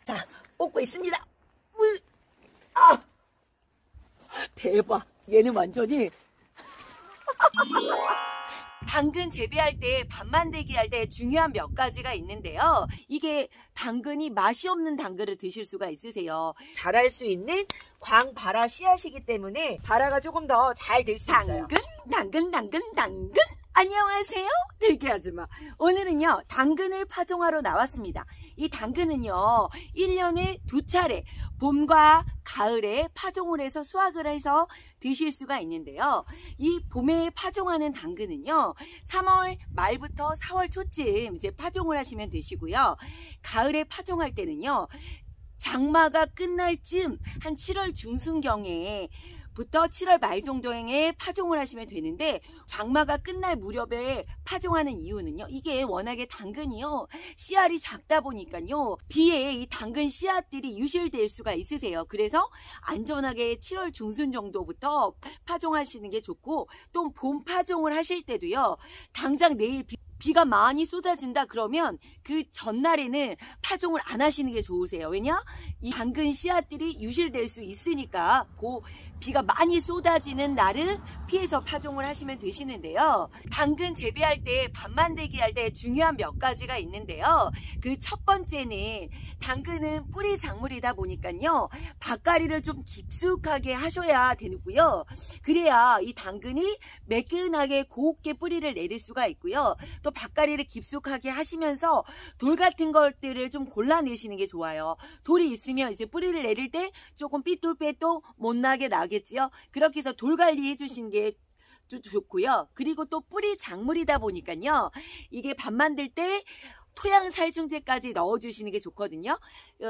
자, 뽑고 있습니다. 아, 대박. 얘는 완전히 당근 재배할 때, 밥 만들기 할 때 중요한 몇 가지가 있는데요. 이게 당근이 맛이 없는 당근을 드실 수가 있으세요. 자랄 수 있는 광바라 씨앗이기 때문에 바라가 조금 더 잘 될 수 있어요. 당근. 안녕하세요. 들기하지마. 오늘은요, 당근을 파종하러 나왔습니다. 이 당근은요, 1년에 2차례 봄과 가을에 파종을 해서 수확을 해서 드실 수가 있는데요. 이 봄에 파종하는 당근은요, 3월 말부터 4월 초쯤 이제 파종을 하시면 되시고요. 가을에 파종할 때는요, 장마가 끝날 쯤 한 7월 중순경에 부터 7월 말 정도에 파종을 하시면 되는데, 장마가 끝날 무렵에 파종하는 이유는요, 이게 워낙에 당근이요, 씨알이 작다 보니까요, 비에 이 당근 씨앗들이 유실될 수가 있으세요. 그래서 안전하게 7월 중순 정도부터 파종하시는 게 좋고, 또 봄 파종을 하실 때도요, 당장 내일 비가 많이 쏟아진다 그러면 그 전날에는 파종을 안 하시는 게 좋으세요. 왜냐? 이 당근 씨앗들이 유실될 수 있으니까 그 비가 많이 쏟아지는 날은 피해서 파종을 하시면 되시는데요. 당근 재배할 때, 밥 만들기 할 때 중요한 몇 가지가 있는데요. 그 첫 번째는, 당근은 뿌리 작물이다 보니까요, 밭가리를 좀 깊숙하게 하셔야 되고요. 그래야 이 당근이 매끈하게 곱게 뿌리를 내릴 수가 있고요. 또 밭가리를 깊숙하게 하시면서 돌 같은 것들을 좀 골라내시는 게 좋아요. 돌이 있으면 이제 뿌리를 내릴 때 조금 삐뚤빼뚤 못나게 나겠지요. 그렇게 해서 돌 관리해 주시는 게 좋고요. 그리고 또 뿌리 작물이다 보니까요, 이게 밥 만들 때 토양 살충제까지 넣어주시는 게 좋거든요.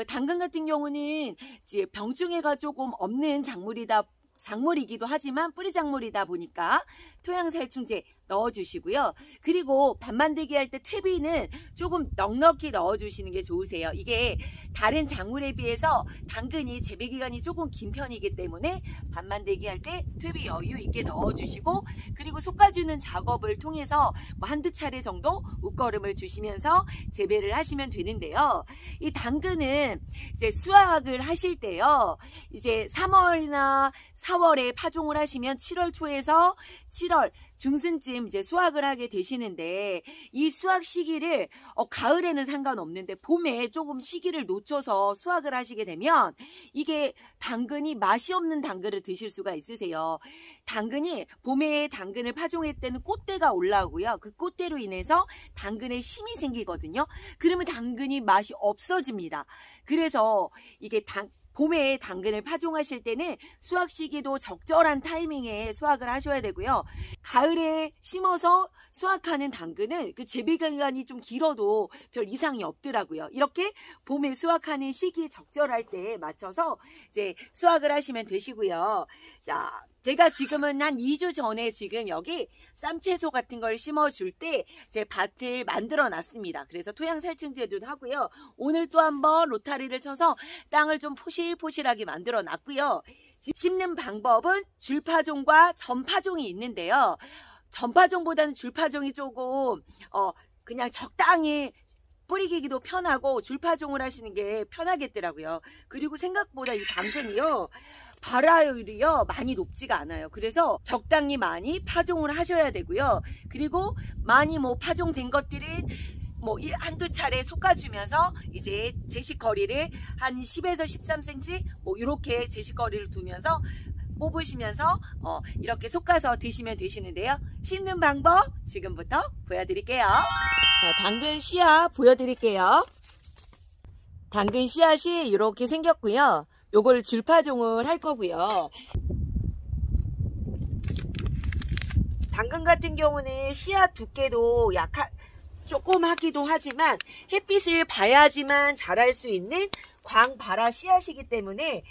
당근 같은 경우는 이제 병충해가 조금 없는 작물이기도 하지만 뿌리 작물이다 보니까 토양 살충제 넣어주시고요. 그리고 밥 만들기 할 때 퇴비는 조금 넉넉히 넣어주시는 게 좋으세요. 이게 다른 작물에 비해서 당근이 재배 기간이 조금 긴 편이기 때문에 밥 만들기 할 때 퇴비 여유 있게 넣어주시고, 그리고 솎아주는 작업을 통해서 뭐 한두 차례 정도 웃거름을 주시면서 재배를 하시면 되는데요. 이 당근은 이제 수확을 하실 때요, 이제 3월이나 4월에 파종을 하시면 7월 초에서 7월 중순쯤 이제 수확을 하게 되시는데, 이 수확 시기를 가을에는 상관없는데 봄에 조금 시기를 놓쳐서 수확을 하시게 되면 이게 당근이 맛이 없는 당근을 드실 수가 있으세요. 당근이 봄에 당근을 파종할 때는 꽃대가 올라오고요. 그 꽃대로 인해서 당근에 심이 생기거든요. 그러면 당근이 맛이 없어집니다. 그래서 이게 봄에 당근을 파종하실 때는 수확 시기도 적절한 타이밍에 수확을 하셔야 되고요. 가을에 심어서 수확하는 당근은 그 재배 기간이 좀 길어도 별 이상이 없더라고요. 이렇게 봄에 수확하는 시기 적절할 때에 맞춰서 이제 수확을 하시면 되시고요. 자, 제가 지금은 한 2주 전에 지금 여기 쌈채소 같은 걸 심어줄 때 제 밭을 만들어 놨습니다. 그래서 토양 살충제도 하고요. 오늘 또 한번 로타리를 쳐서 땅을 좀 포실포실하게 만들어 놨고요. 심는 방법은 줄파종과 전파종이 있는데요. 전파종보다는 줄파종이 조금 그냥 적당히 뿌리기도 편하고 줄파종을 하시는 게 편하겠더라고요. 그리고 생각보다 이 당근이요, 발화율이요 많이 높지가 않아요. 그래서 적당히 많이 파종을 하셔야 되고요. 그리고 많이 뭐 파종된 것들은 뭐 한두 차례 솎아주면서 이제 제식거리를 한 10에서 13cm 뭐 이렇게 제식거리를 두면서 뽑으시면서 이렇게 솎아서 드시면 되시는데요. 심는 방법 지금부터 보여드릴게요. 자, 당근 씨앗 보여드릴게요. 당근 씨앗이 이렇게 생겼고요. 요걸 줄파종을 할 거고요. 당근 같은 경우는 씨앗 두께도 조금 하기도 하지만 햇빛을 봐야지만 자랄 수 있는 광바라 씨앗이기 때문에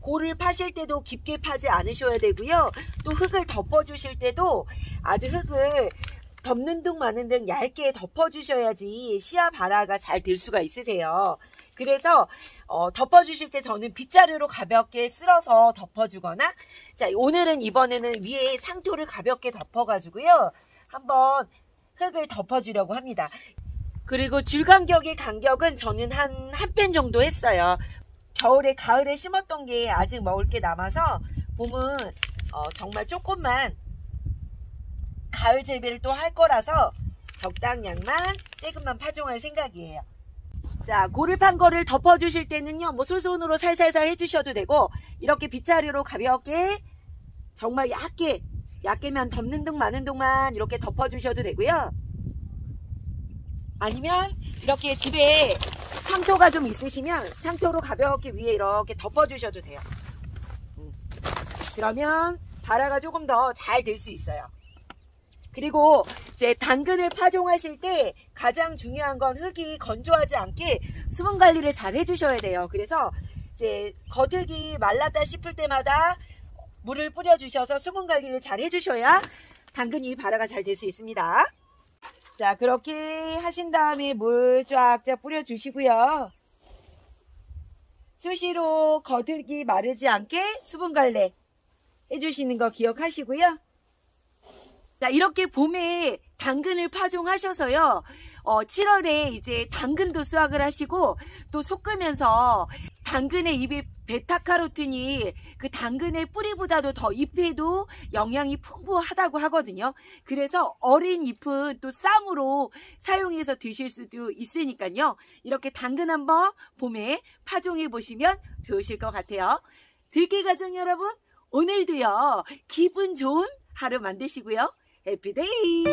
골을 파실 때도 깊게 파지 않으셔야 되고요. 또 흙을 덮어주실 때도 아주 흙을 덮는 둥 마는 둥 얇게 덮어주셔야지 씨앗 발화가 잘 될 수가 있으세요. 그래서 덮어주실 때 저는 빗자루로 가볍게 쓸어서 덮어주거나, 자, 이번에는 위에 상토를 가볍게 덮어가지고요, 한번 흙을 덮어주려고 합니다. 그리고 줄 간격의 간격은 저는 한 편 정도 했어요. 겨울에 가을에 심었던 게 아직 먹을 게 남아서 봄은 정말 조금만 가을 재배를 또 할 거라서 적당량만 조금만 파종할 생각이에요. 자, 고를 판 거를 덮어 주실 때는요, 뭐 솔손으로 살살살 해주셔도 되고, 이렇게 빗자루로 가볍게 정말 얇게면 덮는 둥 마는 둥만 이렇게 덮어 주셔도 되고요. 아니면 이렇게 집에 상토가 좀 있으시면 상토로 가볍게 위에 이렇게 덮어 주셔도 돼요. 그러면 발화가 조금 더 잘 될 수 있어요. 그리고 이제 당근을 파종하실 때 가장 중요한 건 흙이 건조하지 않게 수분 관리를 잘 해주셔야 돼요. 그래서 이제 겉흙이 말랐다 싶을 때마다 물을 뿌려주셔서 수분 관리를 잘 해주셔야 당근이 발화가 잘 될 수 있습니다. 자, 그렇게 하신 다음에 물 쫙쫙 뿌려주시고요. 수시로 겉흙이 마르지 않게 수분 관리 해주시는 거 기억하시고요. 자, 이렇게 봄에 당근을 파종하셔서요. 7월에 이제 당근도 수확을 하시고 또 솟으면서 당근의 잎에 베타카로틴이 그 당근의 뿌리보다도 더 잎에도 영양이 풍부하다고 하거든요. 그래서 어린 잎은 또 쌈으로 사용해서 드실 수도 있으니까요. 이렇게 당근 한번 봄에 파종해 보시면 좋으실 것 같아요. 들깨 가족 여러분, 오늘도요 기분 좋은 하루 만드시고요. 해피데이!